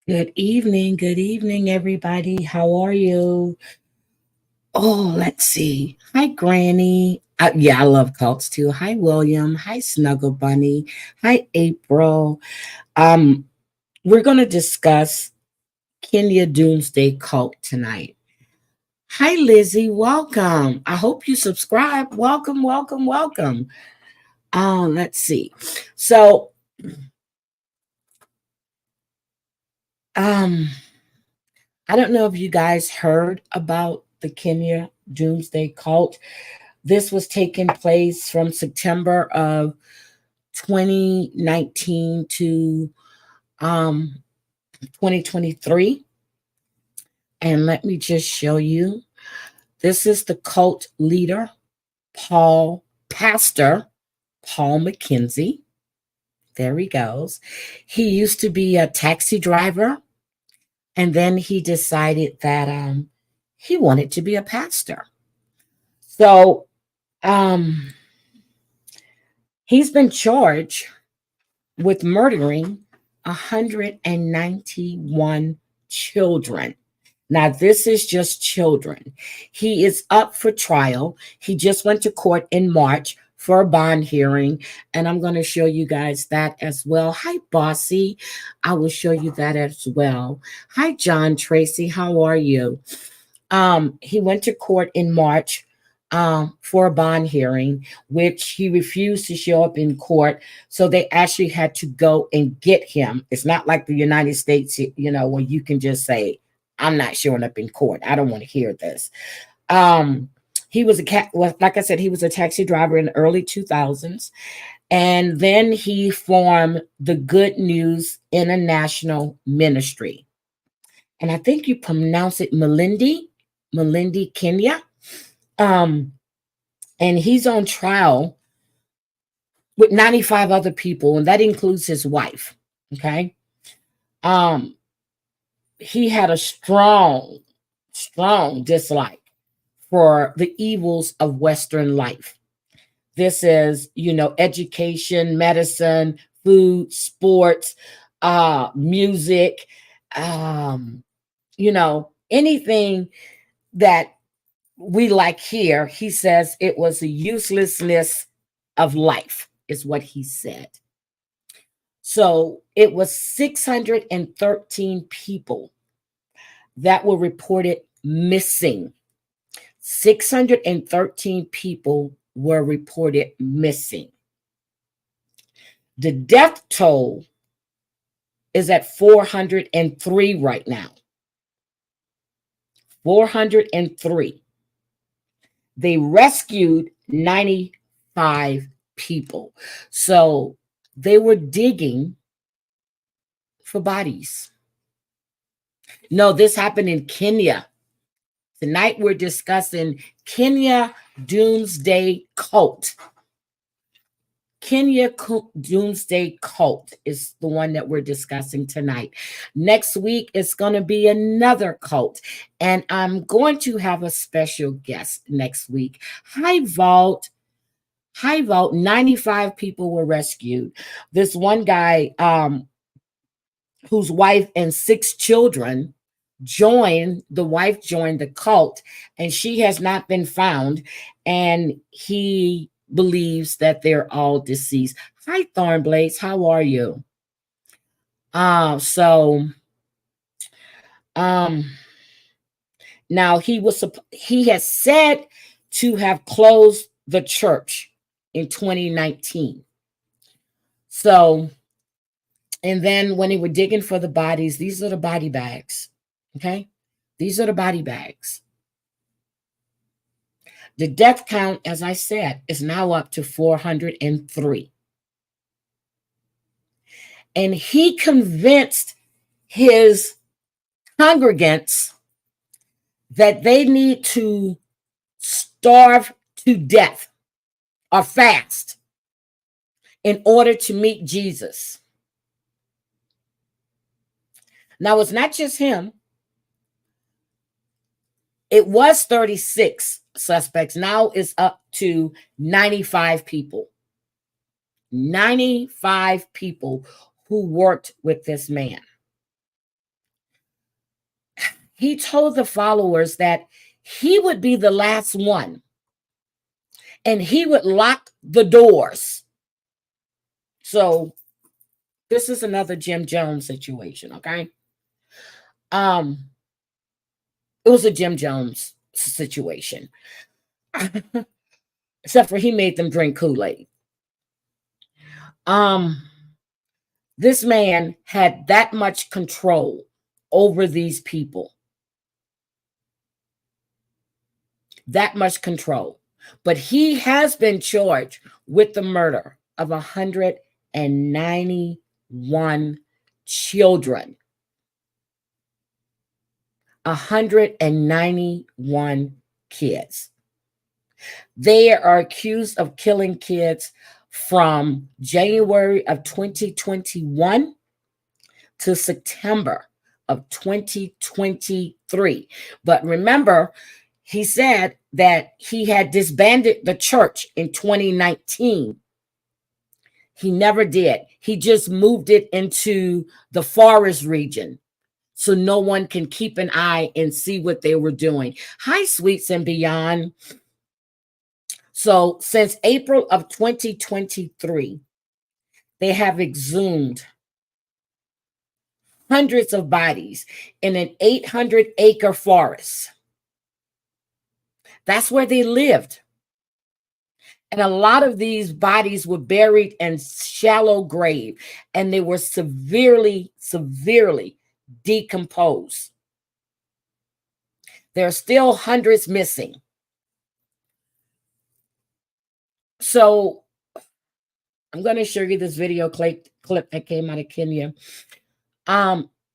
Good evening, everybody. How are you? Oh, let's see. Hi, Granny. Yeah, I love cults too. Hi, William. Hi, Snuggle Bunny. Hi, April. Um, we're going to discuss Kenya Doomsday cult tonight. Hi, Lizzie. Welcome. I hope you subscribe. Welcome, welcome, welcome. Let's see. So, um, I don't know if you guys heard about the Kenya Doomsday cult. This was taking place from September of 2019 to um, 2023. And let me just show you. This is the cult leader, Pastor Paul McKenzie. There he goes. He used to be a taxi driver, and then he decided that he wanted to be a pastor. So um, he's been charged with murdering 191 children. Now, this is just children. He is up for trial. He just went to court in March for a bond hearing, and I'm going to show you guys that as well. Hi, Bossy. I will show you that as well. Hi, John Tracy. How are you? He went to court in March for a bond hearing, which he refused to show up in court. So they actually had to go and get him. It's not like the United States, where you can just say, I'm not showing up in court. I don't want to hear this. He was like I said, he was a taxi driver in the early 2000s. And then he formed the Good News International Ministry. And I think you pronounce it Malindi, Kenya. Um, and he's on trial with 95 other people, and that includes his wife. Okay. Um, he had a strong dislike for the evils of Western life. This is, education, medicine, food, sports, music, anything that we like here. He says it was a uselessness of life, is what he said. So it was 613 people that were reported missing. 613 people were reported missing. The death toll is at 403 right now. 403. They rescued 95 people. So they were digging for bodies. No, this happened in Kenya. Tonight we're discussing Kenya Doomsday Cult. Kenya Doomsday Cult is the one that we're discussing tonight. Next week, it's going to be another cult. And I'm going to have a special guest next week. Hi, Vault. 95 people were rescued. This one guy, whose wife and 6 children the wife joined the cult, and she has not been found. And he believes that they're all deceased. Hi, Thornblades. How are you? So um now he has said to have closed the church in 2019. So, and then when they were digging for the bodies, these are the body bags. Okay? These are the body bags. The death count, as I said, is now up to 403. And he convinced his congregants that they need to starve to death or fast in order to meet Jesus. Now, it's not just him. It was 36 suspects. Now it's up to 95 people. 95 people who worked with this man. he told the followers that he would be the last one and he would lock the doors. So this is another Jim Jones situation, okay? Um, it was a Jim Jones situation. Except for he made them drink Kool-Aid. Um, this man had that much control over these people. That much control. But he has been charged with the murder of 191 children. 191 kids. They are accused of killing kids from January of 2021 to September of 2023. But remember, he said that he had disbanded the church in 2019. He never did. He just moved it into the forest region so no one can keep an eye and see what they were doing. Hi, Sweets and Beyond. So since April of 2023, they have exhumed hundreds of bodies in an 800-acre forest. That's where they lived. And a lot of these bodies were buried in shallow grave, and they were severely, severely decomposed. There are still hundreds missing. So I'm going to show you this video clip that came out of Kenya.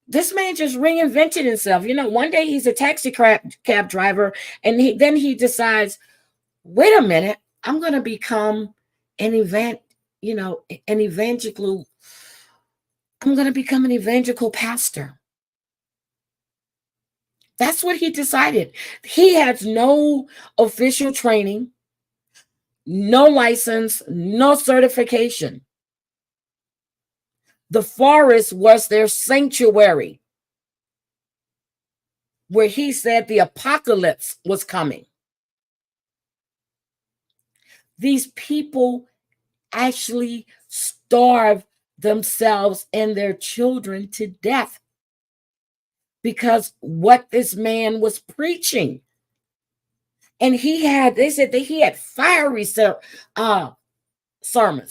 This man just reinvented himself. You know, one day he's a taxi cab driver, and then he decides, wait a minute, I'm going to become an evangelical. I'm going to become an evangelical pastor. That's what he decided. He has no official training, no license, no certification. The forest was their sanctuary, where he said the apocalypse was coming. These people actually starved themselves and their children to death because what this man was preaching. And they said that he had fiery sermons,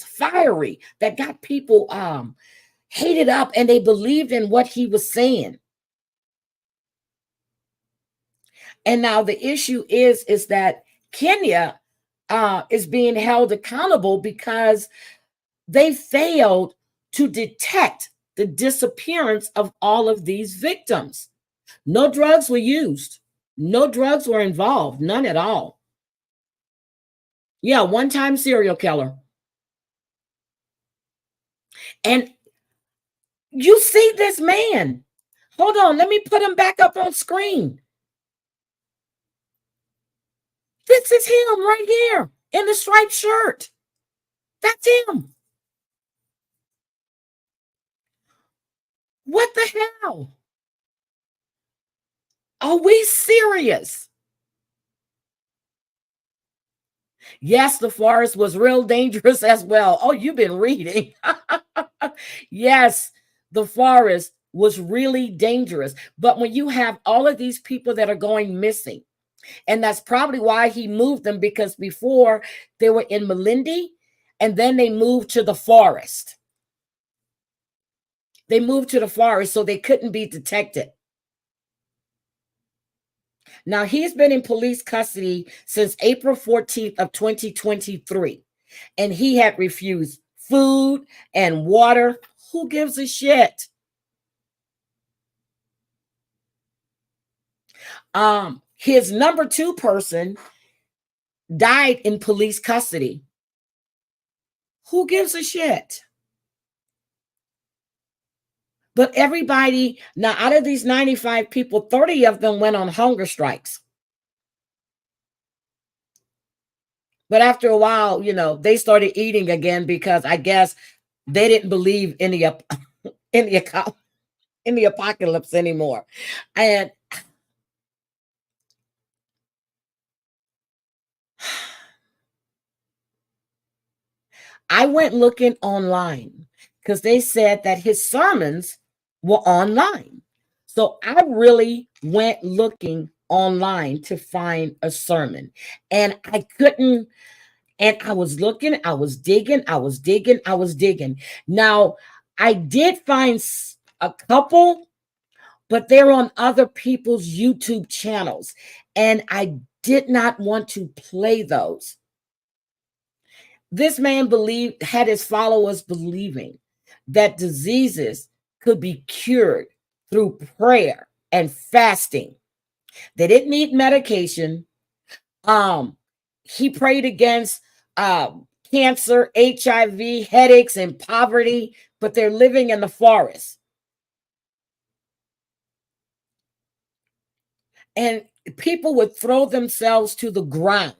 fiery, that got people hated up, and they believed in what he was saying. And now the issue is that Kenya is being held accountable because they failed to detect the disappearance of all of these victims. No drugs were used. No drugs were involved. None at all. Yeah, one-time serial killer. And you see this man. Hold on, let me put him back up on screen. This is him right here in the striped shirt. That's him. What the hell? Are we serious? Yes, the forest was real dangerous as well. Oh, you've been reading. Yes, the forest was really dangerous. But when you have all of these people that are going missing, and that's probably why he moved them, because before they were in Malindi, and then they moved to the forest. They moved to the forest so they couldn't be detected. Now, he's been in police custody since April 14th of 2023, and he had refused food and water. Who gives a shit? His number 2 person died in police custody. Who gives a shit? But everybody, now out of these 95 people, 30 of them went on hunger strikes. But after a while, they started eating again because I guess they didn't believe in the apocalypse anymore. And I went looking online because they said that his sermons were online. So I really went looking online to find a sermon, and I couldn't. And I was looking, I was digging, I was digging, I was digging. Now, I did find a couple, but they're on other people's YouTube channels, and I did not want to play those. This man believed, had his followers believing that diseases could be cured through prayer and fasting. They didn't need medication. Um, he prayed against cancer, HIV, headaches, and poverty, but they're living in the forest. And people would throw themselves to the ground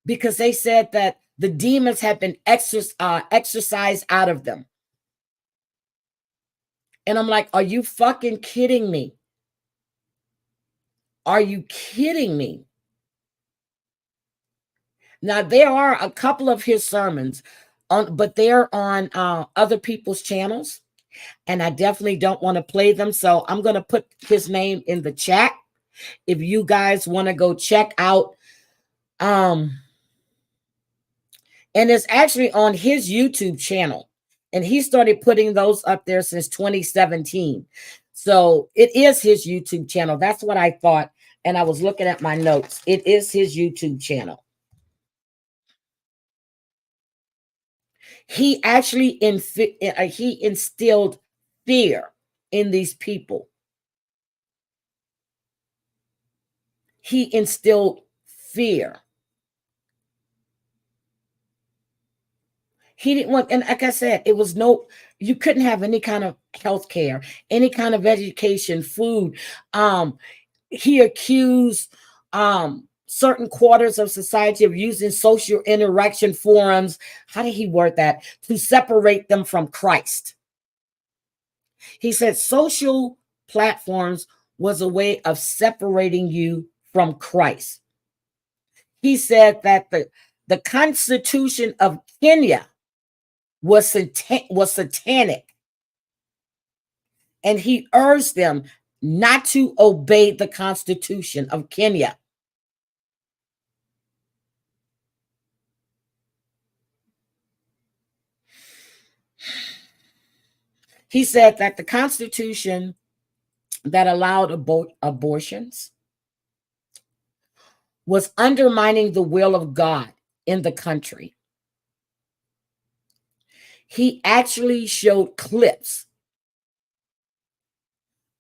because they said that the demons had been exorcised out of them. And I'm like, are you fucking kidding me? Are you kidding me? Now, there are a couple of his sermons, but they're on other people's channels, and I definitely don't want to play them. So I'm going to put his name in the chat if you guys want to go check out. And it's actually on his YouTube channel. And he started putting those up there since 2017. So it is his YouTube channel. That's what I thought. And I was looking at my notes. It is his YouTube channel. He actually he instilled fear in these people. He instilled fear. He didn't want, and like I said, it was you couldn't have any kind of health care, any kind of education, food. He accused certain quarters of society of using social interaction forums. How did he word that? To separate them from Christ. He said social platforms was a way of separating you from Christ. He said that the Constitution of Kenya was satanic, and he urged them not to obey the Constitution of Kenya. He said that the Constitution that allowed abortions was undermining the will of God in the country. He actually showed clips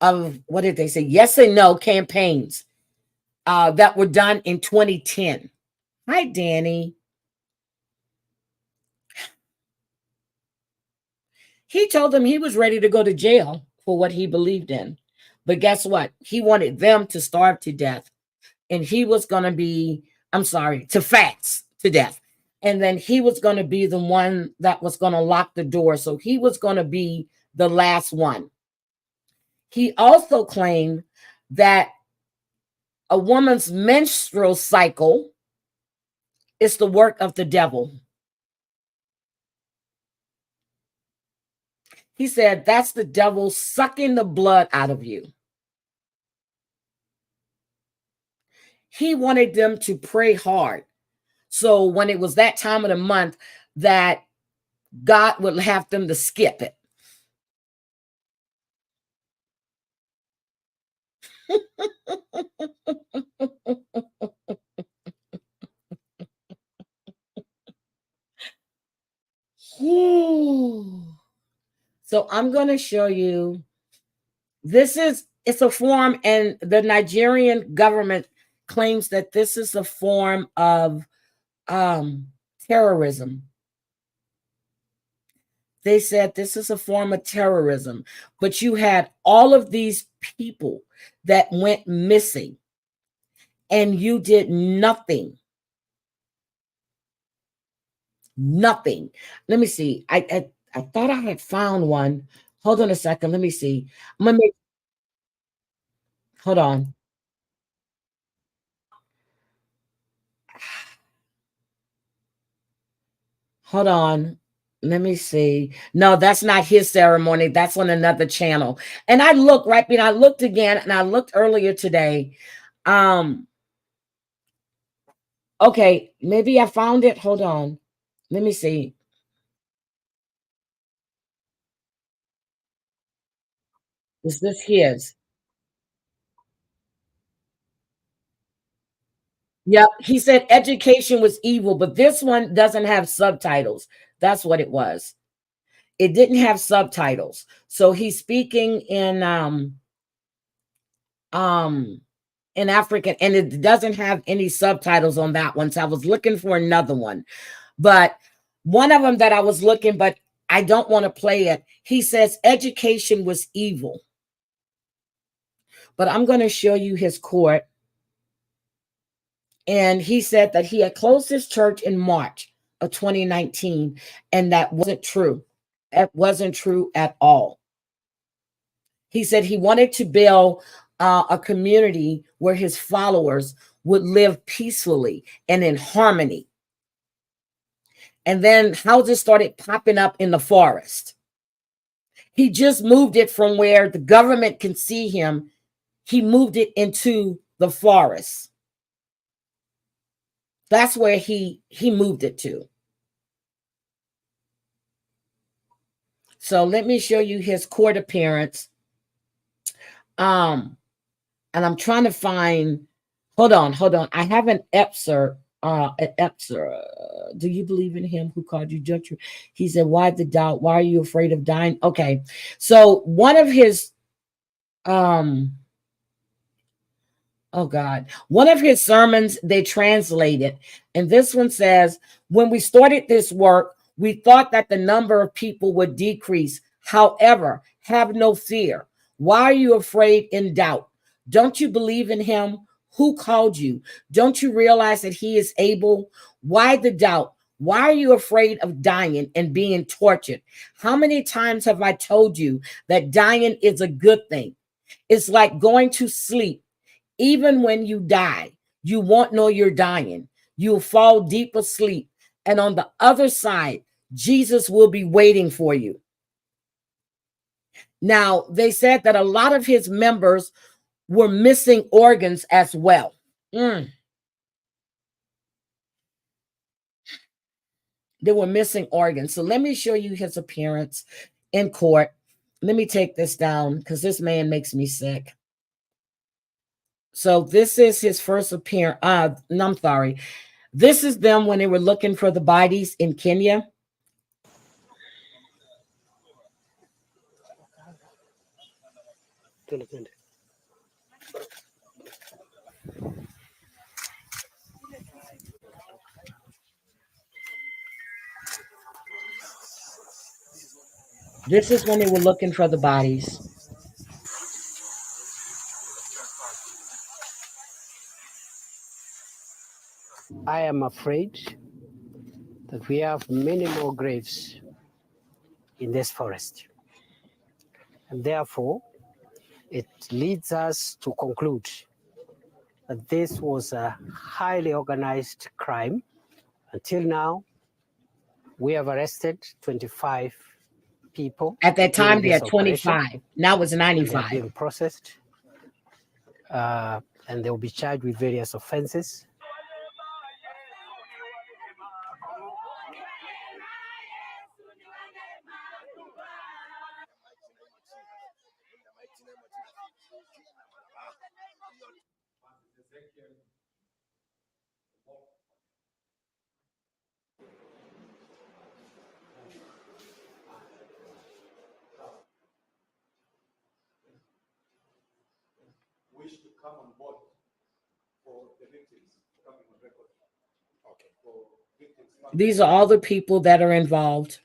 of, what did they say, yes and no campaigns that were done in 2010. Hi, Danny. He told them he was ready to go to jail for what he believed in. But guess what? He wanted them to starve to death. And he was going to be, I'm sorry, to fast to death. And then he was going to be the one that was going to lock the door. So he was going to be the last one. He also claimed that a woman's menstrual cycle is the work of the devil. He said that's the devil sucking the blood out of you. He wanted them to pray hard. So when it was that time of the month, that God would have them to skip it. So I'm going to show you. It's a form, and the Nigerian government claims that this is a form of terrorism. They said this is a form of terrorism, but you had all of these people that went missing, and you did nothing. Nothing. Let me see. I thought I had found one. Hold on a second. Let me see. I'm gonna make. Hold on. Hold on. Let me see. No, that's not his ceremony. That's on another channel. And I looked right, I looked again, and I looked earlier today. Um, okay, maybe I found it. Hold on. Let me see. Is this his? Yep. He said education was evil, but this one doesn't have subtitles. That's what it was. It didn't have subtitles. So he's speaking um in African, and it doesn't have any subtitles on that one. So I was looking for another one. But one of them that I was looking, but I don't want to play it. He says education was evil. But I'm going to show you his court. And he said that he had closed his church in March of 2019, and that wasn't true. That wasn't true at all. He said he wanted to build a community where his followers would live peacefully and in harmony. And then houses started popping up in the forest. He just moved it from where the government can see him. He moved it into the forest. That's where he moved it to. So let me show you his court appearance. And I'm trying to find. Hold on. I have an excerpt. Do you believe in him who called you judge? He said, "Why the doubt? Why are you afraid of dying?" Okay, so one of his oh God, one of his sermons they translated, and this one says, "When we started this work, we thought that the number of people would decrease. However, have no fear. Why are you afraid in doubt? Don't you believe in him? Who called you? Don't you realize that he is able? Why the doubt? Why are you afraid of dying and being tortured? How many times have I told you that dying is a good thing? It's like going to sleep. Even when you die, you won't know you're dying. You'll fall deep asleep. And on the other side, Jesus will be waiting for you." Now, they said that a lot of his members were missing organs as well. Mm, they were missing organs. So let me show you his appearance in court. Let me take this down because this man makes me sick. So this is his first appearance. No, I'm sorry. This is them when they were looking for the bodies in Kenya. This is when they were looking for the bodies. I am afraid that we have many more graves in this forest. And therefore, it leads us to conclude that this was a highly organized crime. Until now, we have arrested 25 people. At that time, they during had this operation, 25. Now it's and they are 95. being processed, and they will be charged with various offenses. Wish to come on board for the victims coming on record. Okay. For victims. These are all the people that are involved.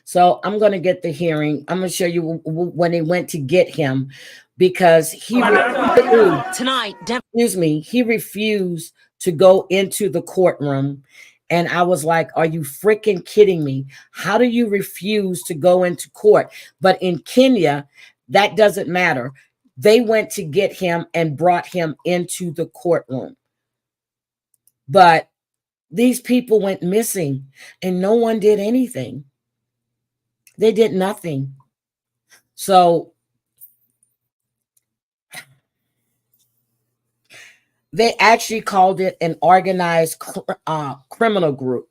So I'm going to get the hearing. I'm going to show you when they went to get him because he Tonight, excuse me, he refused to go into the courtroom. And I was like, are you freaking kidding me? How do you refuse to go into court? But in Kenya, that doesn't matter. They went to get him and brought him into the courtroom. But These people went missing and no one did anything. They did nothing. So they actually called it an organized criminal group.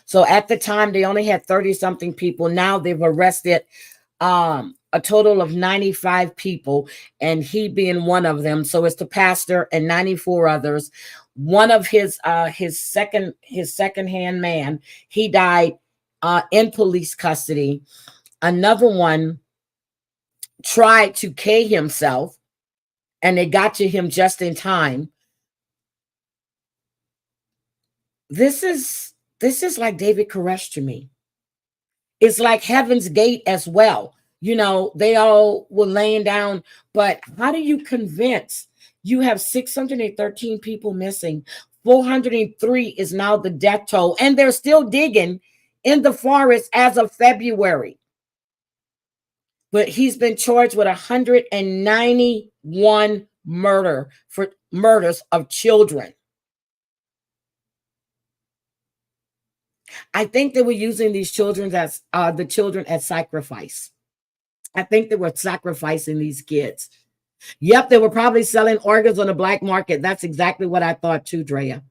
So at the time, they only had 30 something people. Now they've arrested a total of 95 people, and he being one of them. So it's the pastor and 94 others. One of his second hand man, he died in police custody. Another one tried to kill himself, and they got to him just in time. This is like David Koresh to me. It's like Heaven's Gate as well. You know, they all were laying down, but how do you convince? You have 613 people missing. 403 is now the death toll, and they're still digging in the forest as of February. But he's been charged with 191 murders of children. I think they were using these children as the children as sacrifice. I think they were sacrificing these kids. Yep, they were probably selling organs on the black market. That's exactly what I thought too, Drea.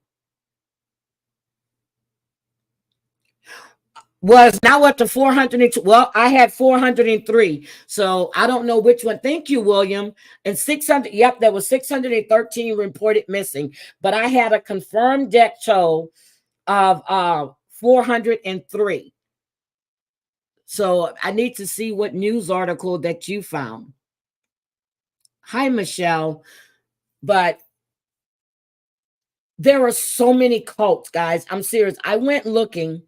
Was now up to 402. Well, I had 403. So I don't know which one. Thank you, William. And 600. Yep, there was 613 reported missing. But I had a confirmed death toll of 403. So I need to see what news article that you found. Hi, Michelle. But there are so many cults, guys. I'm serious. I went looking.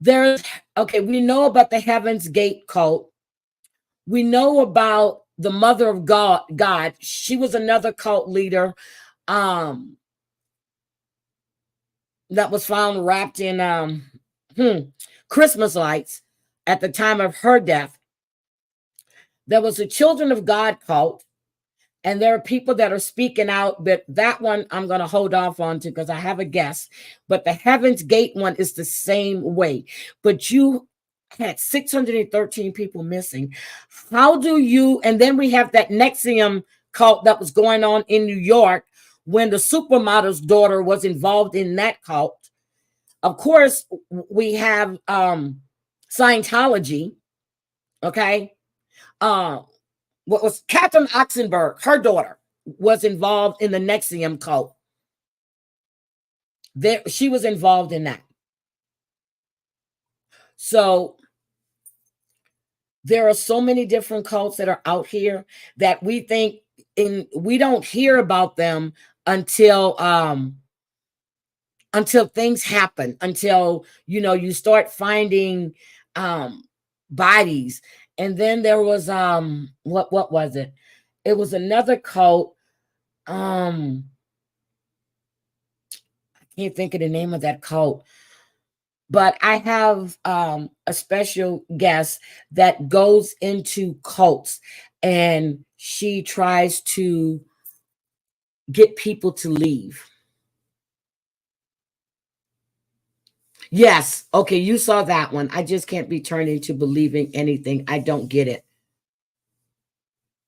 We know about the Heaven's Gate cult. We know about the Mother of God. She was another cult leader that was found wrapped in Christmas lights at the time of her death. There was a Children of God cult, and there are people that are speaking out, but that one I'm going to hold off on to because I have a guess. But the Heaven's Gate one is the same way. But you had 613 people missing. How do you, and then we have that Nexium cult that was going on in New York when the supermodel's daughter was involved in that cult. Of course, we have Scientology, okay? What was Catherine Oxenberg, her daughter, was involved in the Nexium cult. She was involved in that. So there are so many different cults that are out here that we think we don't hear about them until things happen, until you start finding bodies. And then there was what was it? It was another cult. I can't think of the name of that cult. But I have a special guest that goes into cults, and she tries to get people to leave. Yes. Okay, you saw that one. I just can't be turned into believing anything. I don't get it.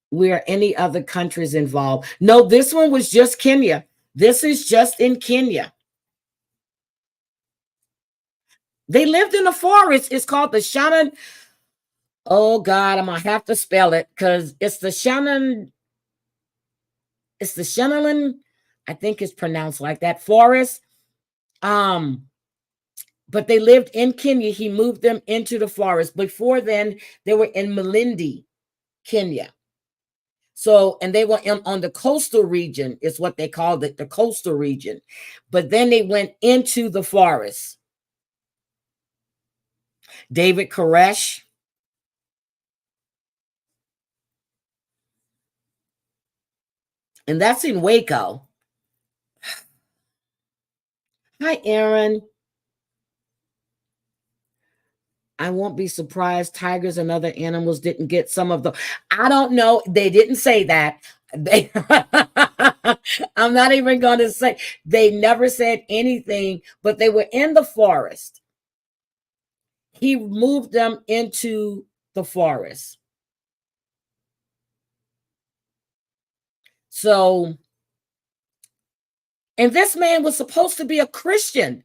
Where any other countries involved? No, this one was just Kenya. This is just in Kenya. They lived in the forest. It's called the Shannon. Oh God, I'm gonna have to spell it because it's the Shannon. It's the Shannon. I think it's pronounced like that. Forest. But they lived in Kenya. He moved them into the forest. Before then, they were in Malindi, Kenya. So, and they were on the coastal region, is what they called it, the coastal region. But then they went into the forest. David Koresh. And that's in Waco. Hi, Aaron. I won't be surprised tigers and other animals didn't get some of the. I don't know. They didn't say that. They, I'm not even going to say. They never said anything, but they were in the forest. He moved them into the forest. So, and this man was supposed to be a Christian.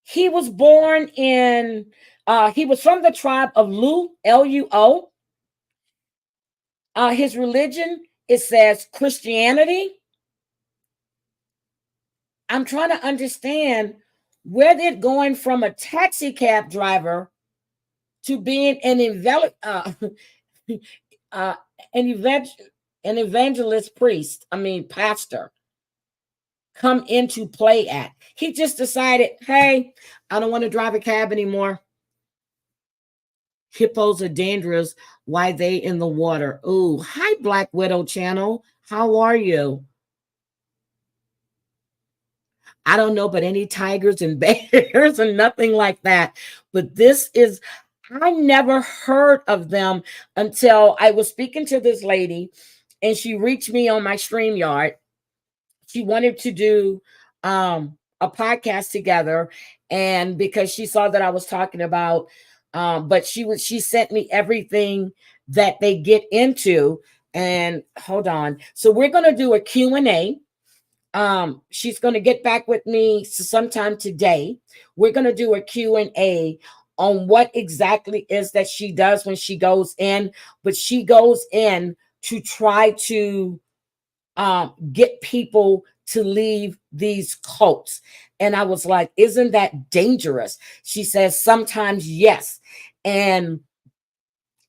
He was born in he was from the tribe of Luo. His religion, it says Christianity. I'm trying to understand where they're going from a taxi cab driver to being uh, an evangelist priest. I mean, pastor. Come into play at. He just decided, hey, I don't want to drive a cab anymore. Hippos are dangerous. Why they in the water? Oh, hi, Black Widow channel. How are you? I don't know, but any tigers and bears and nothing like that. But this is, I never heard of them until I was speaking to this lady and she reached me on my StreamYard. She wanted to do a podcast together, and because she saw that I was talking about, but she sent me everything that they get into. And hold on, so we're going to do a Q&A. She's going to get back with me sometime today. We're going to do a Q&A on what exactly is that she does when she goes in, but she goes in to try to get people to leave these cults. And I was like, isn't that dangerous? She says, sometimes yes. And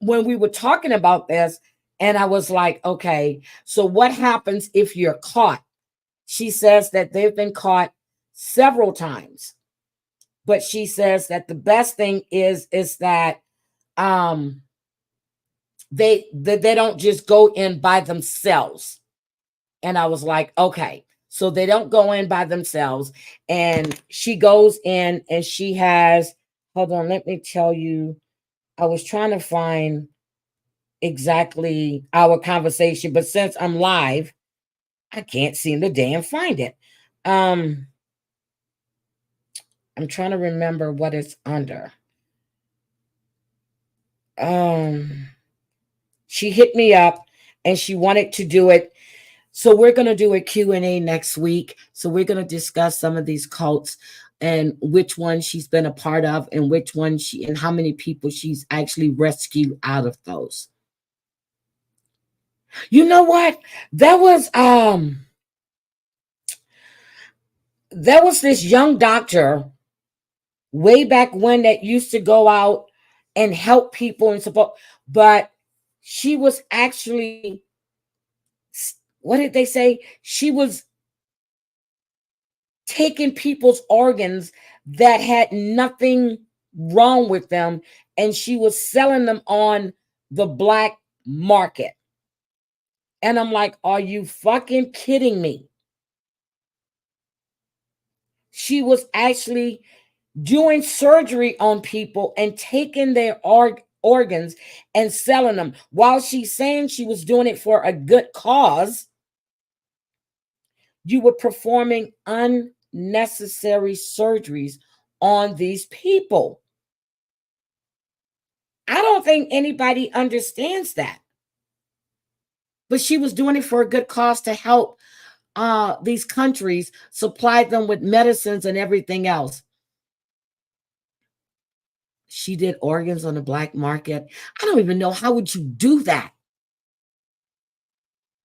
when we were talking about this, and I was like, okay, so what happens if you're caught? She says that they've been caught several times, but she says that the best thing is that they don't just go in by themselves. And I was like, okay, so they don't go in by themselves. And she goes in and she has, hold on, let me tell you, I was trying to find exactly our conversation, but since I'm live, I can't seem to damn find it. I'm trying to remember what it's under. She hit me up and she wanted to do it. So we're going to do a Q&A next week. So we're going to discuss some of these cults and which one she's been a part of and which one and how many people she's actually rescued out of those. You know what? There was this young doctor way back when that used to go out and help people and support, but she was actually, what did they say? She was taking people's organs that had nothing wrong with them, and she was selling them on the black market. And I'm like, are you fucking kidding me? She was actually doing surgery on people and taking their organs and selling them. While she's saying she was doing it for a good cause, you were performing unnecessary surgeries on these people. I don't think anybody understands that. But she was doing it for a good cause to help these countries supply them with medicines and everything else. She did organs on the black market. I don't even know, how would you do that?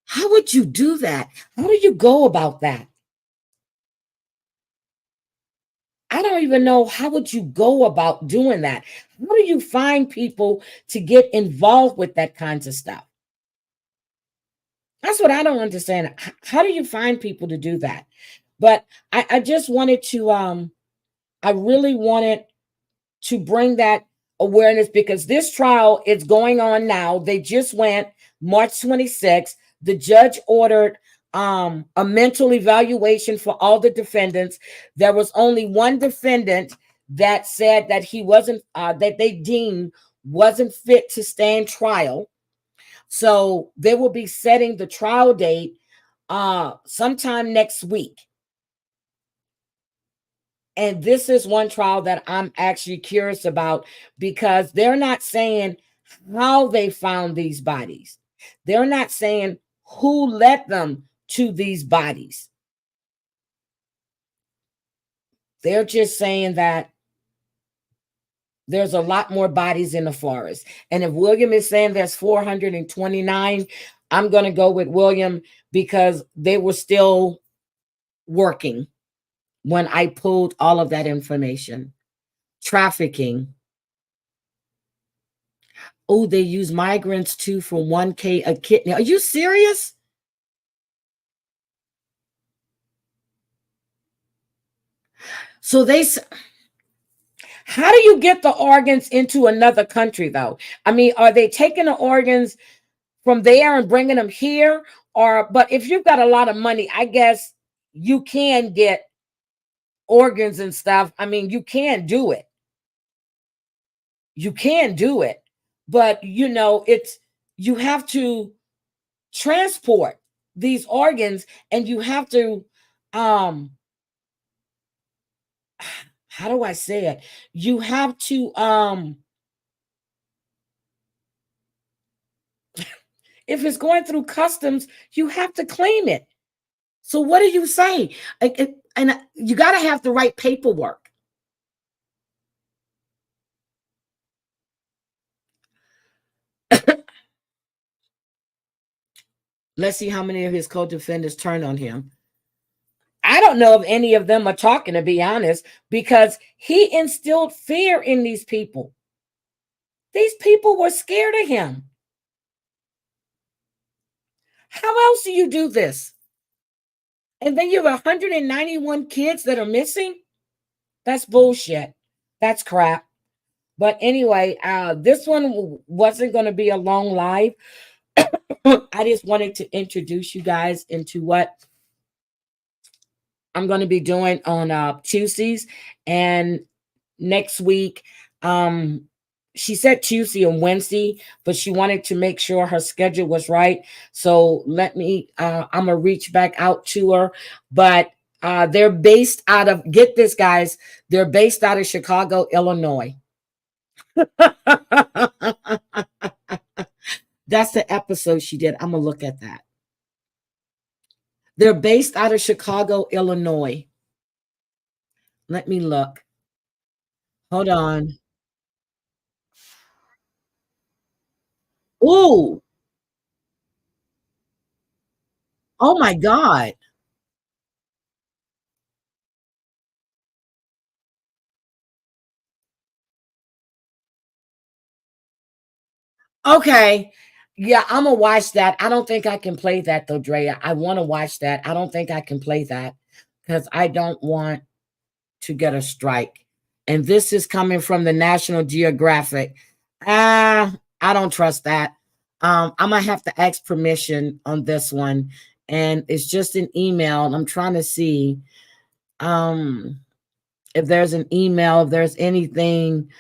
How would you do that? How do you go about that? I don't even know, how would you go about doing that? How do you find people to get involved with that kinds of stuff? That's what I don't understand. How do you find people to do that? But I just wanted to, I really wanted to bring that awareness, because this trial is going on now. They just went March 26th. The judge ordered a mental evaluation for all the defendants. There was only one defendant that said that he wasn't, that they deemed wasn't fit to stand trial. So they will be setting the trial date sometime next week. And this is one trial that I'm actually curious about, because they're not saying how they found these bodies. They're not saying who led them to these bodies. They're just saying that there's a lot more bodies in the forest. And if William is saying there's 429, I'm going to go with William, because they were still working when I pulled all of that information. Trafficking. Oh, they use migrants too for 1K a kidney. Are you serious? So how do you get the organs into another country though? I mean, are they taking the organs from there and bringing them here? But if you've got a lot of money, I guess you can get organs and stuff. I mean, you can do it. You can do it. But you have to transport these organs, and you have to how do I say it? You have to if it's going through customs, you have to claim it. So what do you say? And you got to have the right paperwork. Let's see how many of his co-defendants turn on him. I don't know if any of them are talking, to be honest, because he instilled fear in these people. These people were scared of him. How else do you do this? And then you have 191 kids that are missing? That's bullshit. That's crap. But anyway, this one wasn't going to be a long live. I just wanted to introduce you guys into what I'm going to be doing on Tuesdays. And next week, she said Tuesday and Wednesday, but she wanted to make sure her schedule was right. So I'm going to reach back out to her. But they're based out of, get this, guys, they're based out of Chicago, Illinois. That's the episode she did. I'm going to look at that. They're based out of Chicago, Illinois. Let me look. Hold on. Ooh. Oh my God. Okay. Yeah, I'm gonna watch that. I don't think I can play that though, Drea. I want to watch that. I don't think I can play that because I don't want to get a strike. And this is coming from the National Geographic. I don't trust that. I'm gonna have to ask permission on this one. And it's just an email. And I'm trying to see if there's an email, if there's anything.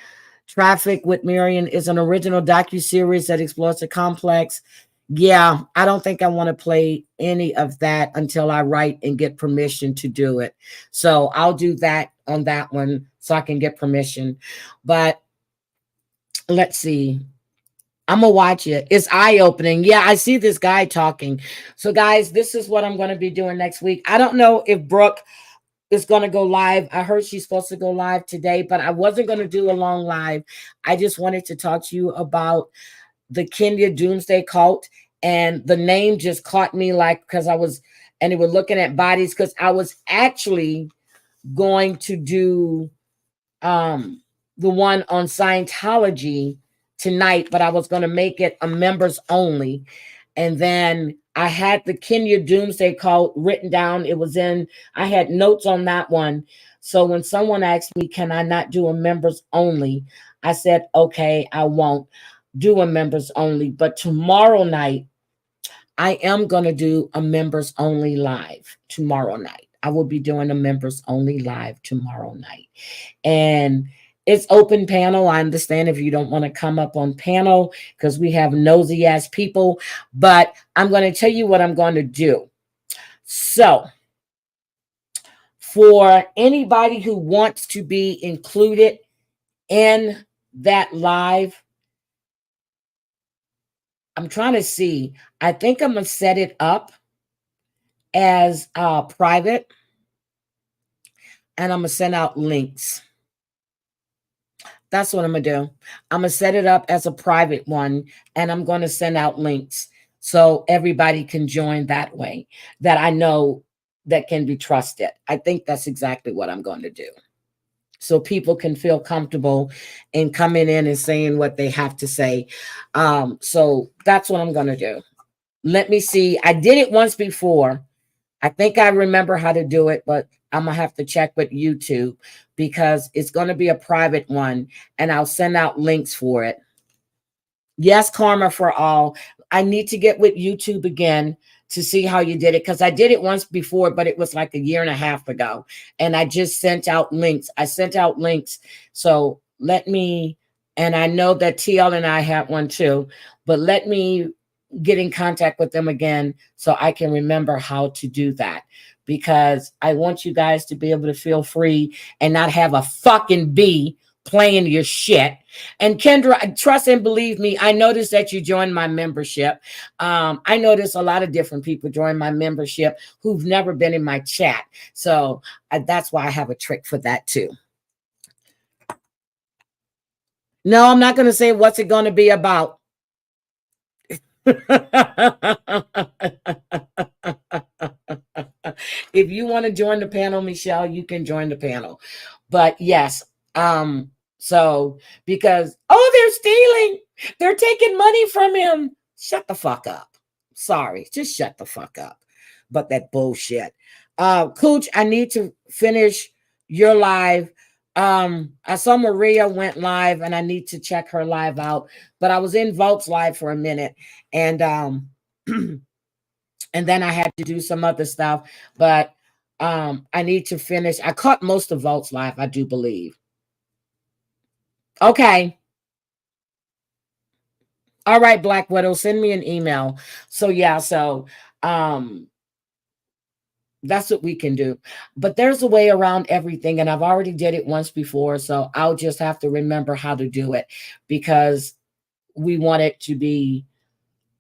Traffic with Marion is an original docuseries that explores the complex. Yeah, I don't think I want to play any of that until I write and get permission to do it. So I'll do that on that one so I can get permission. But let's see. I'm going to watch it. It's eye-opening. Yeah, I see this guy talking. So guys, this is what I'm going to be doing next week. I don't know if Brooke is going to go live. I heard she's supposed to go live today, but I wasn't going to do a long live. I just wanted to talk to you about the Kenya Doomsday cult, and the name just caught me, like, because they were looking at bodies, because I was actually going to do the one on Scientology tonight, but I was going to make it a members only. And then I had the Kenya Doomsday cult written down. I had notes on that one. So when someone asked me, can I not do a members only? I said, okay, I won't do a members only. But tomorrow night, I am going to do a members only live tomorrow night. I will be doing a members only live tomorrow night. And it's open panel. I understand if you don't want to come up on panel because we have nosy ass people, but I'm going to tell you what I'm going to do. So, for anybody who wants to be included in that live, I'm trying to see. I think I'm going to set it up as private, and I'm going to send out links. That's what I'm going to do. I'm going to set it up as a private one, and I'm going to send out links so everybody can join that way, that I know that can be trusted. I think that's exactly what I'm going to do. So people can feel comfortable in coming in and saying what they have to say. So that's what I'm going to do. Let me see. I did it once before. I think I remember how to do it, but I'm going to have to check with YouTube because it's going to be a private one, and I'll send out links for it. Yes, Karma for All. I need to get with YouTube again to see how you did it, because I did it once before, but it was like a year and a half ago, and I just sent out links. I sent out links. So let me, and I know that TL and I had one too, but let me get in contact with them again so I can remember how to do that, because I want you guys to be able to feel free and not have a fucking bee playing your shit. And Kendra, trust and believe me, I noticed that you joined my membership. I noticed a lot of different people join my membership who've never been in my chat. So that's why I have a trick for that too. No, I'm not going to say what's it going to be about. If you want to join the panel, Michelle, you can join the panel. But yes, so because they're stealing, they're taking money from him. Shut the fuck up. Sorry, just shut the fuck up. But that bullshit. Cooch, I need to finish your live. I saw Maria went live, and I need to check her live out. But I was in Vault's live for a minute, and and then I had to do some other stuff. But I need to finish. I caught most of Vault's live, I do believe. Okay. All right, Black Widow, send me an email. So yeah, so that's what we can do. But there's a way around everything, and I've already did it once before, so I'll just have to remember how to do it, because we want it to be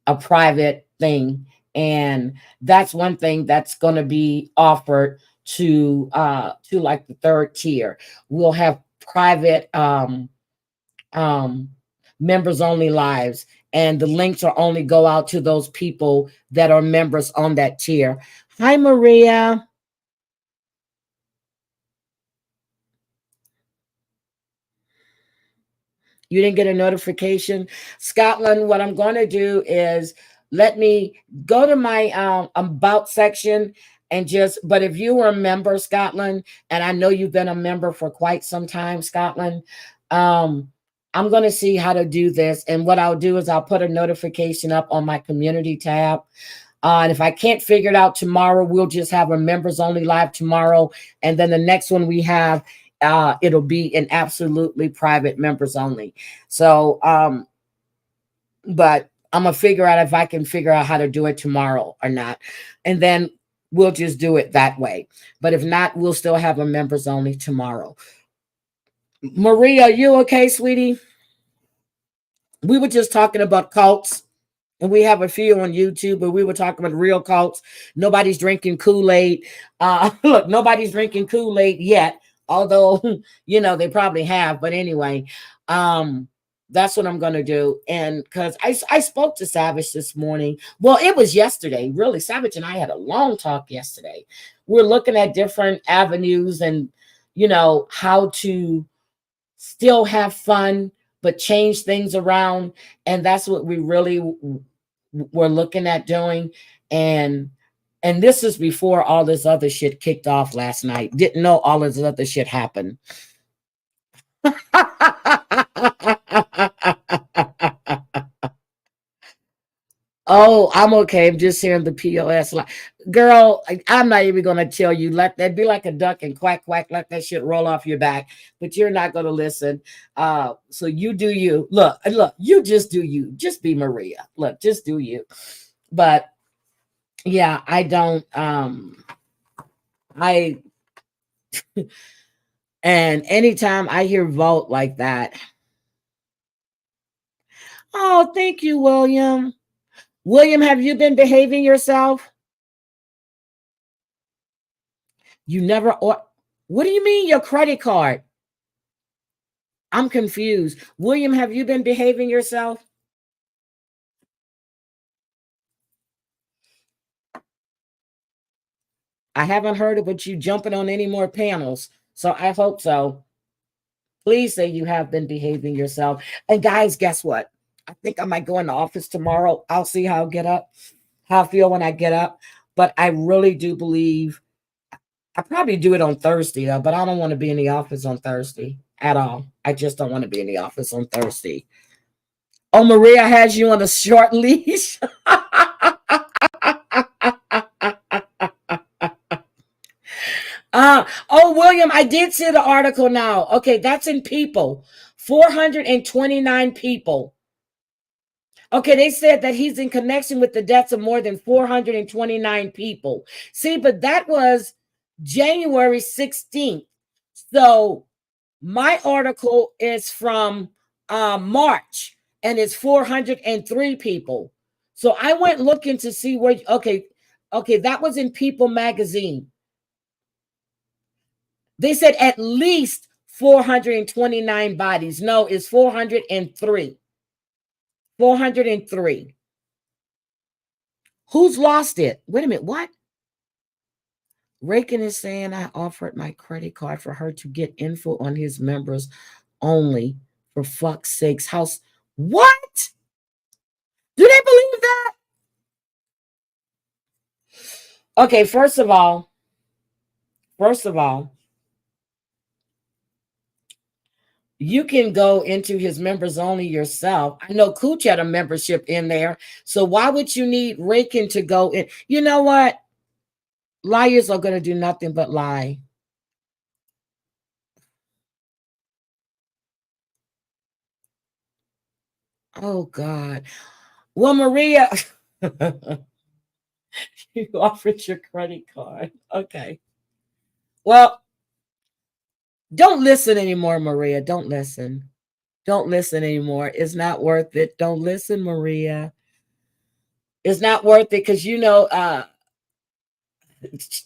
a private thing. And that's one thing that's going to be offered to like the third tier. We'll have private members only lives, and the links will only go out to those people that are members on that tier. Hi, Maria. You didn't get a notification? Scotland, what I'm going to do is let me go to my about section and but if you were a member, Scotland, and I know you've been a member for quite some time, Scotland, I'm going to see how to do this. And what I'll do is I'll put a notification up on my community tab. And if I can't figure it out tomorrow, we'll just have a members only live tomorrow. And then the next one we have, it'll be an absolutely private members only. So, but I'm going to figure out if I can figure out how to do it tomorrow or not. And then we'll just do it that way. But if not, we'll still have a members only tomorrow. Maria, you okay, sweetie? We were just talking about cults, and we have a few on YouTube, but we were talking about real cults. Nobody's drinking Kool-Aid. Look, nobody's drinking Kool-Aid yet, although, they probably have. But anyway, that's what I'm going to do. And because I spoke to Savage this morning. Well, it was yesterday, really. Savage and I had a long talk yesterday. We're looking at different avenues and, how to still have fun, but change things around. And that's what we really were looking at doing. And this is before all this other shit kicked off last night. Didn't know all this other shit happened. Oh, I'm okay. I'm just hearing the POS. Girl, I'm not even gonna tell you. Let that be like a duck and quack quack. Let that shit roll off your back. But you're not gonna listen. So you do you. Look. You just do you. Just be Maria. Look, just do you. But yeah, I don't. I and anytime I hear vote like that, oh, thank you, William. William, have you been behaving yourself? You never. Or what do you mean your credit card? I'm confused. William, have you been behaving yourself? I haven't heard about you jumping on any more panels, so I hope so. Please say you have been behaving yourself. And guys, guess what? I think I might go in the office tomorrow. I'll see how I get up, how I feel when I get up. But I really do believe I probably do it on Thursday though, but I don't want to be in the office on Thursday at all. I just don't want to be in the office on Thursday. Oh, Maria has you on a short leash. Oh, William, I did see the article now. Okay, that's in people. 429 people. Okay, they said that he's in connection with the deaths of more than 429 people. See, but that was January 16th. So my article is from March and it's 403 people. So I went looking to see where, okay, that was in People magazine. They said at least 429 bodies. No, it's 403. 403. Who's lost it? Wait a minute. What? Rakin is saying I offered my credit card for her to get info on his members only. For fuck's sakes. House. What? Do they believe that? Okay, first of all, you can go into his members only yourself. I know Cooch had a membership in there. So why would you need Rakin to go in? You know what? Liars are going to do nothing but lie. Oh, God. Well, Maria, you offered your credit card. Okay. Well, don't listen anymore, Maria. Don't listen. Don't listen anymore. It's not worth it. Don't listen, Maria. It's not worth it because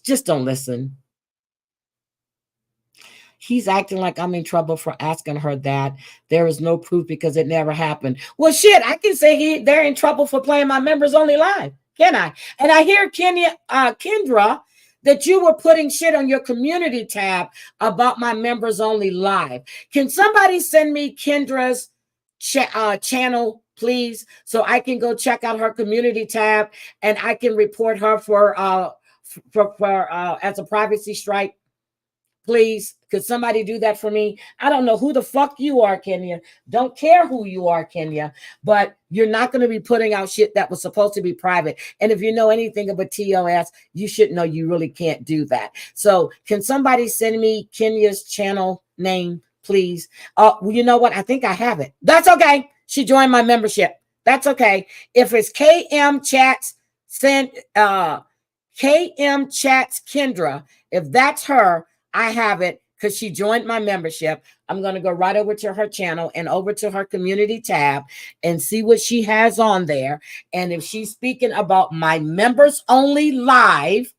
just don't listen. He's acting like I'm in trouble for asking her that. There is no proof because it never happened. Well, shit, I can say they're in trouble for playing my members only live, can I? And I hear Kendra, that you were putting shit on your community tab about my members only live. Can somebody send me Kendra's channel, please, so I can go check out her community tab and I can report her for as a privacy strike? Please, could somebody do that for me? I don't know who the fuck you are, Kenya. Don't care who you are, Kenya, but you're not going to be putting out shit that was supposed to be private. And if you know anything about TOS, you should know you really can't do that. So can somebody send me Kenya's channel name, please? Well, you know what? I think I have it. That's okay. She joined my membership. That's okay. If it's KM Chats, send KM Chats Kendra. If that's her, I have it because she joined my membership. I'm going to go right over to her channel and over to her community tab and see what she has on there. And if she's speaking about my members only live,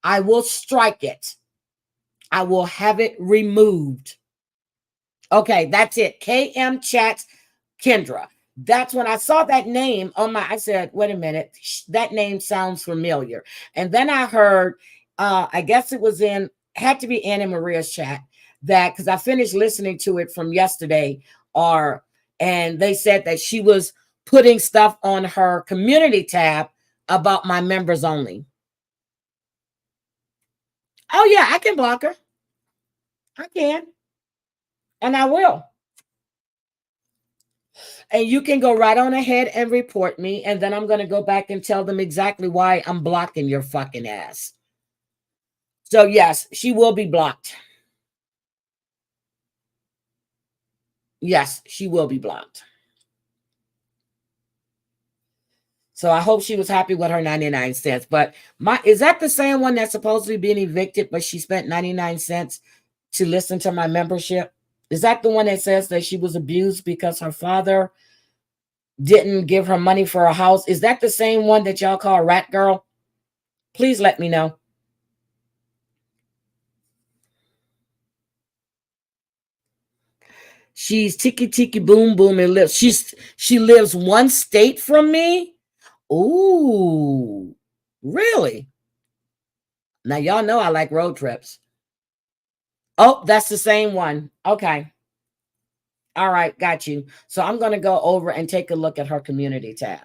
I will strike it. I will have it removed. Okay, that's it. KM Chats Kendra. That's when I saw that name on I said, wait a minute, that name sounds familiar. And then I heard, I guess it was had to be Anna Maria's chat, that because I finished listening to it from yesterday, and they said that she was putting stuff on her community tab about my members only. Oh yeah, I can block her. I can. And I will. And you can go right on ahead and report me, and then I'm going to go back and tell them exactly why I'm blocking your fucking ass. So yes, she will be blocked. Yes, she will be blocked. So I hope she was happy with her 99 cents. But is that the same one that's supposedly being evicted, but she spent 99 cents to listen to my membership? Is that the one that says that she was abused because her father didn't give her money for a house? Is that the same one that y'all call Rat Girl? Please let me know. She's tiki tiki boom boom and lives. She lives one state from me. Ooh, really? Now y'all know I like road trips. Oh, that's the same one. Okay. All right, got you. So I'm going to go over and take a look at her community tab.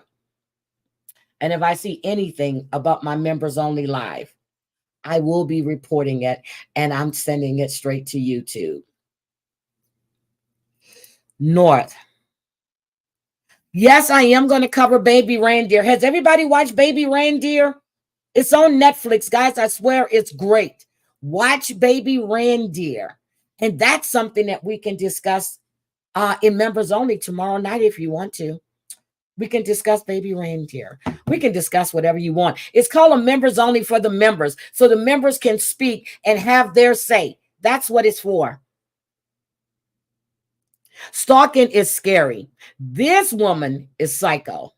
And if I see anything about my members only live, I will be reporting it, and I'm sending it straight to YouTube. North. Yes, I am going to cover Baby Reindeer. Has everybody watched Baby Reindeer? It's on Netflix, guys. I swear it's great. Watch Baby Reindeer. And that's something that we can discuss in members only tomorrow night if you want to. We can discuss Baby Reindeer. We can discuss whatever you want. It's called a members only for the members, so the members can speak and have their say. That's what it's for. Stalking is scary. This woman is psycho.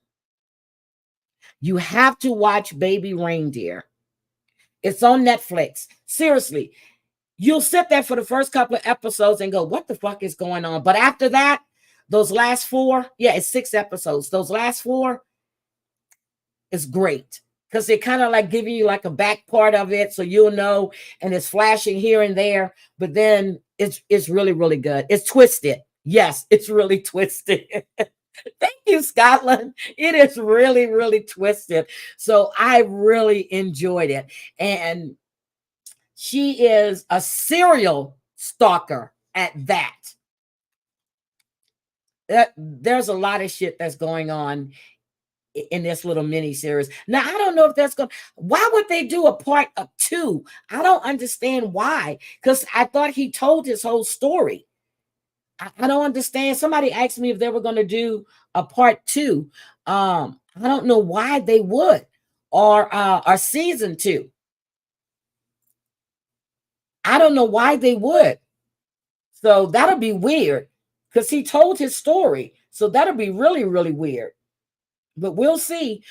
You have to watch Baby Reindeer. It's on Netflix. Seriously, you'll sit there for the first couple of episodes and go, what the fuck is going on? But after that, those last 4, it's 6 episodes. Those last 4 is great because they're kind of like giving you like a back part of it so you'll know, and it's flashing here and there, but then it's really, really good. It's twisted. Yes, it's really twisted. Thank you, Scotland. It is really, really twisted. So I really enjoyed it. And she is a serial stalker at that. There's a lot of shit that's going on in this little mini series. Now, I don't know if that's going. Why would they do a part of 2? I don't understand why. Because I thought he told his whole story. I don't understand. Somebody asked me if they were going to do a part 2. I don't know why they would, or season 2. I don't know why they would. So that'll be weird because he told his story. So that'll be really, really weird. But we'll see.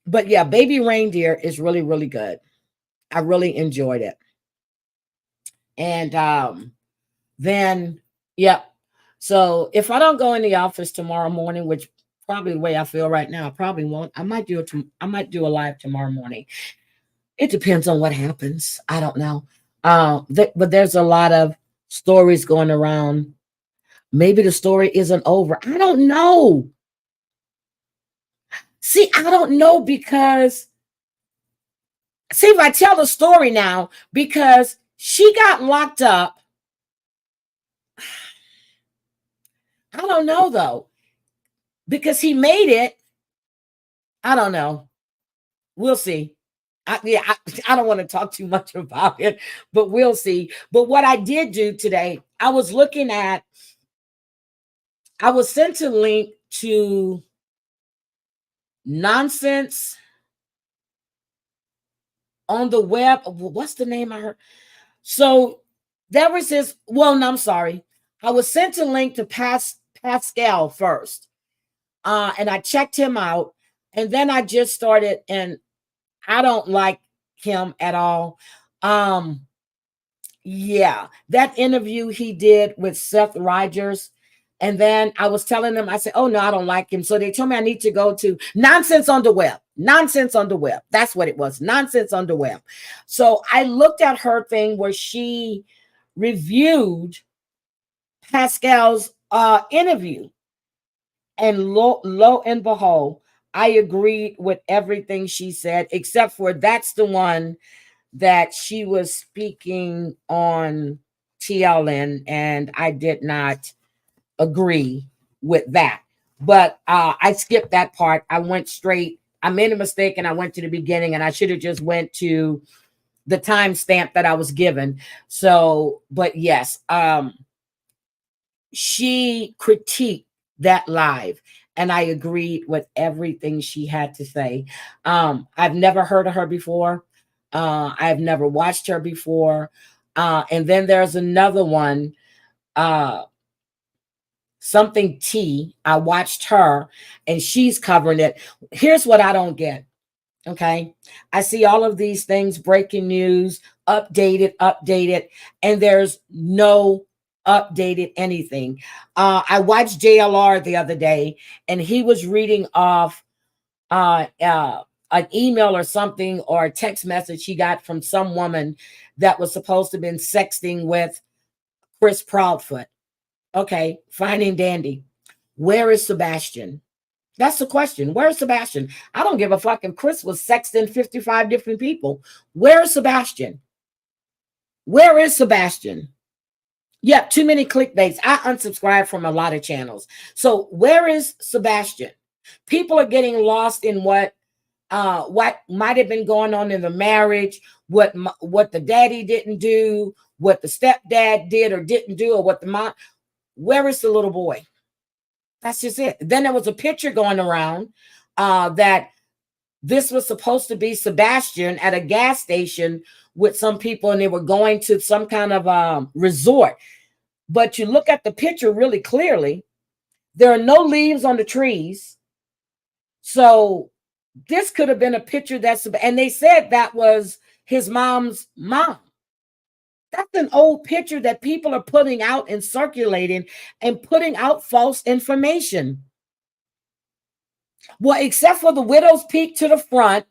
But yeah, Baby Reindeer is really, really good. I really enjoyed it. And then, yeah. So if I don't go in the office tomorrow morning, which probably the way I feel right now, I probably won't. I might do a live tomorrow morning. It depends on what happens. I don't know. But there's a lot of stories going around. Maybe the story isn't over. I don't know. See, I don't know because see if I tell the story now, because she got locked up. I don't know though, because he made it. I don't know. We'll see. I don't want to talk too much about it, but we'll see. But what I did do today, I was sent a link to Nonsense on the web. What's the name I heard? So there was this. Well, no, I'm sorry. I was sent a link to Pascal first, and I checked him out, and then I just started, and I don't like him at all. Yeah, that interview he did with Seth Rogers. And then I was telling them, I said, oh, no, I don't like him. So they told me I need to go to Nonsense on the Web. Nonsense on the Web. That's what it was. Nonsense on the Web. So I looked at her thing where she reviewed Pascal's interview. And lo and behold, I agreed with everything she said, except for that's the one that she was speaking on TLN, and I did not agree with that. But I skipped that part. I went straight. I made a mistake and I went to the beginning, and I should have just went to the timestamp that I was given. So, but yes, she critiqued that live, and I agreed with everything she had to say. I've never heard of her before. I've never watched her before. And then there's another one, uh, something T. I watched her, and she's covering it. Here's what I don't get. Okay. I see all of these things, breaking news, updated, and there's no updated anything. I watched JLR the other day, and he was reading off an email or something, or a text message he got from some woman that was supposed to have been sexting with Chris Proudfoot. Okay, fine and dandy. Where is Sebastian? That's the question. Where's Sebastian? I don't give a fuck if Chris was sexting 55 different people. Where's Sebastian? Where is Sebastian? Yeah, too many clickbaits. I unsubscribe from a lot of channels. So where is Sebastian? People are getting lost in what might have been going on in the marriage, what the daddy didn't do, what the stepdad did or didn't do, or what the mom. Where is the little boy? That's just it. Then there was a picture going around that this was supposed to be Sebastian at a gas station with some people, and they were going to some kind of resort. But you look at the picture really clearly, there are no leaves on the trees. So this could have been a picture and they said that was his mom's mom. That's an old picture that people are putting out and circulating and putting out false information. Well, except for the widow's peak to the front,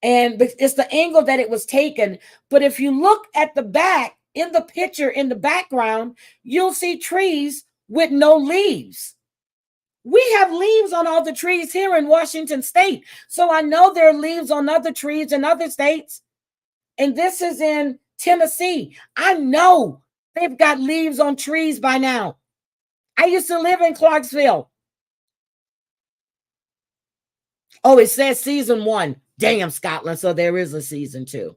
and it's the angle that it was taken. But if you look at the back in the picture, in the background, you'll see trees with no leaves. We have leaves on all the trees here in Washington State. So I know there are leaves on other trees in other states. And this is in Tennessee. I know they've got leaves on trees by now. I used to live in Clarksville. Oh, it says season 1. Damn, Scotland. So there is a season 2.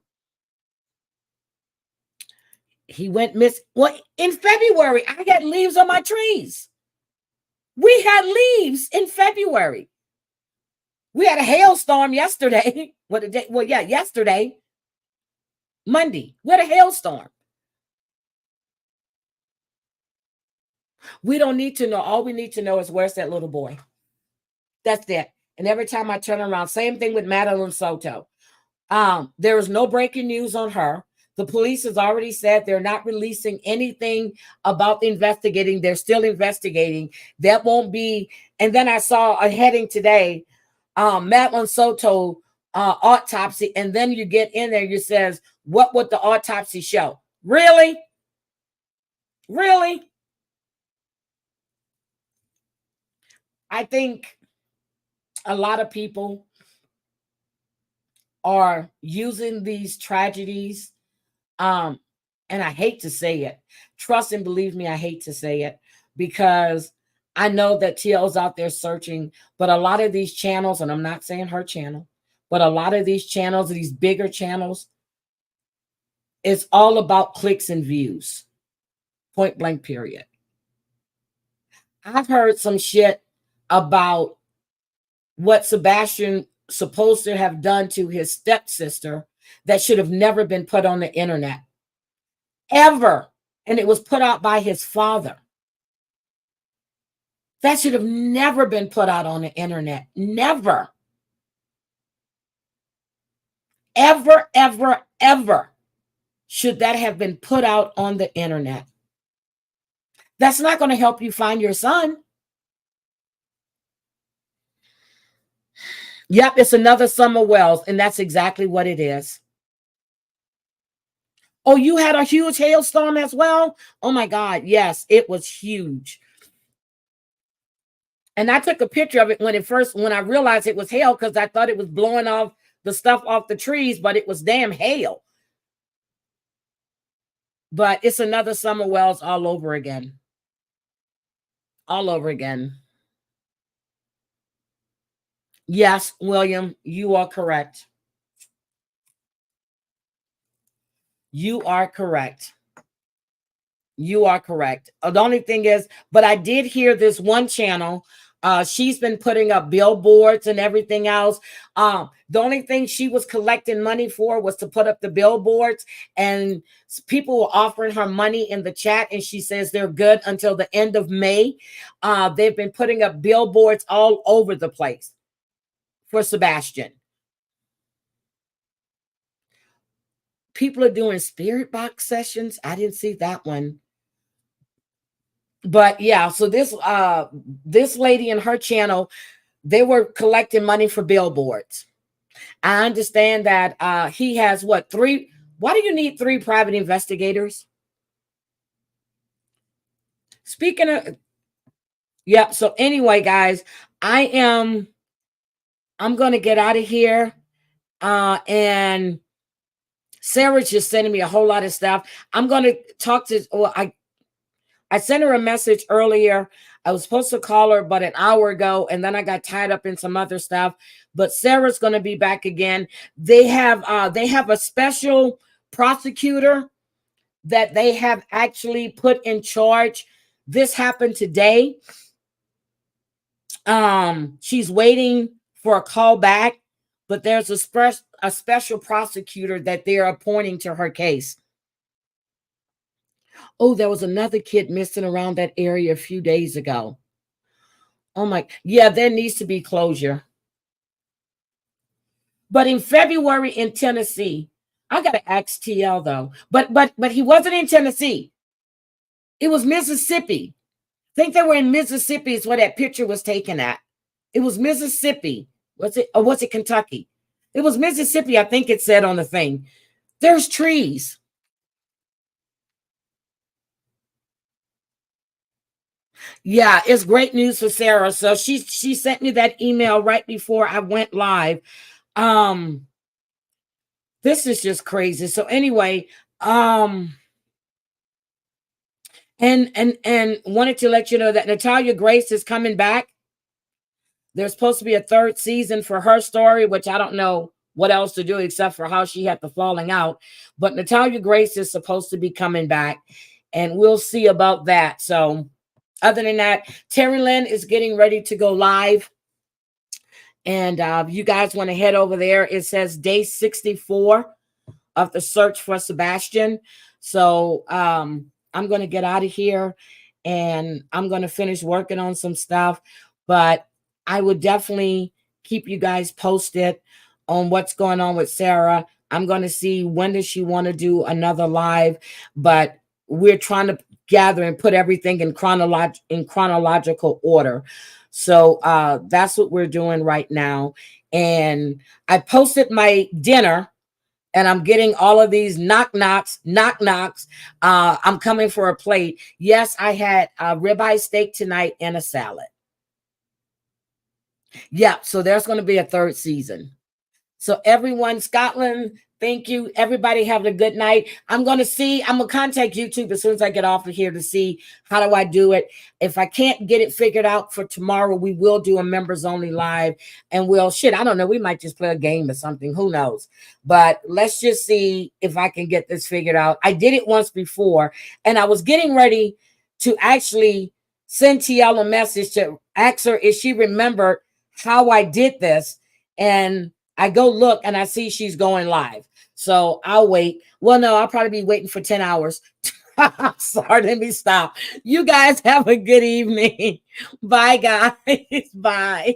He went missing. Well, in February, I got leaves on my trees. We had leaves in February. We had a hailstorm yesterday. What a day? Well, yeah, yesterday, Monday. We had a hailstorm. We don't need to know. All we need to know is where's that little boy. That's it. And every time I turn around, same thing with Madeline Soto. There is no breaking news on her. The police has already said they're not releasing anything about the investigating. They're still investigating. That won't be. And then I saw a heading today, Madeline Soto autopsy. And then you get in there, you says, what would the autopsy show? Really? Really? I think a lot of people are using these tragedies. And I hate to say it. Trust and believe me, I hate to say it, because I know that TL's out there searching, but a lot of these channels, and I'm not saying her channel, but a lot of these channels, these bigger channels, it's all about clicks and views. Point blank, period. I've heard some shit about what Sebastian supposed to have done to his stepsister that should have never been put on the internet. Ever. And it was put out by his father. That should have never been put out on the internet. Never. Ever, ever, ever should that have been put out on the internet. That's not going to help you find your son. Yep, it's another Summer Wells, and that's exactly what it is. Oh, you had a huge hailstorm as well? Oh my God, yes, it was huge. And I took a picture of it when I realized it was hail, because I thought it was blowing off the stuff off the trees, but it was damn hail. But it's another Summer Wells all over again. all over again. Yes, William, you are correct. You are correct. You are correct. The only thing is, but I did hear this one channel. She's been putting up billboards and everything else. The only thing she was collecting money for was to put up the billboards, and people were offering her money in the chat, and she says they're good until the end of May. They've been putting up billboards all over the place for Sebastian. People are doing spirit box sessions. I didn't see that one. But yeah, so this lady and her channel, they were collecting money for billboards. I understand that he has what, 3? Why do you need 3 private investigators? Speaking of, yeah, so anyway, guys, I'm going to get out of here. And Sarah's just sending me a whole lot of stuff. I'm going to talk to, well, I sent her a message earlier. I was supposed to call her but an hour ago, and then I got tied up in some other stuff. But Sarah's going to be back again. They have a special prosecutor that they have actually put in charge. This happened today. She's waiting for a call back, but there's a special prosecutor that they're appointing to her case. Oh, there was another kid missing around that area a few days ago. Oh my, yeah, there needs to be closure. But in February in Tennessee, I gotta ask TL though. But he wasn't in Tennessee. It was Mississippi. I think they were in Mississippi is where that picture was taken at. It was Mississippi. Was it, or was it Kentucky? It was Mississippi, I think it said on the thing. There's trees. Yeah, it's great news for Sarah. So she sent me that email right before I went live. This is just crazy. So anyway, and wanted to let you know that Natalia Grace is coming back. There's supposed to be a 3rd season for her story, which I don't know what else to do except for how she had the falling out. But Natalia Grace is supposed to be coming back, and we'll see about that. So other than that, Terry Lynn is getting ready to go live. And you guys want to head over there. It says day 64 of the search for Sebastian. So I'm going to get out of here, and I'm going to finish working on some stuff. But I would definitely keep you guys posted on what's going on with Sarah. I'm going to see when does she want to do another live. But we're trying to gather and put everything in chronological order. So that's what we're doing right now. And I posted my dinner, and I'm getting all of these knock knocks. I'm coming for a plate. Yes, I had a ribeye steak tonight and a salad. Yeah, so there's going to be a 3rd season. So everyone, Scotland, thank you. Everybody have a good night. I'm going to contact YouTube as soon as I get off of here to see how do I do it. If I can't get it figured out for tomorrow, we will do a members only live, and I don't know. We might just play a game or something. Who knows? But let's just see if I can get this figured out. I did it once before, and I was getting ready to actually send TL a message to ask her if she remembered how I did this. And I go look and I see she's going live. So I'll wait. Well, no, I'll probably be waiting for 10 hours. Sorry, let me stop. You guys have a good evening. Bye, guys. Bye.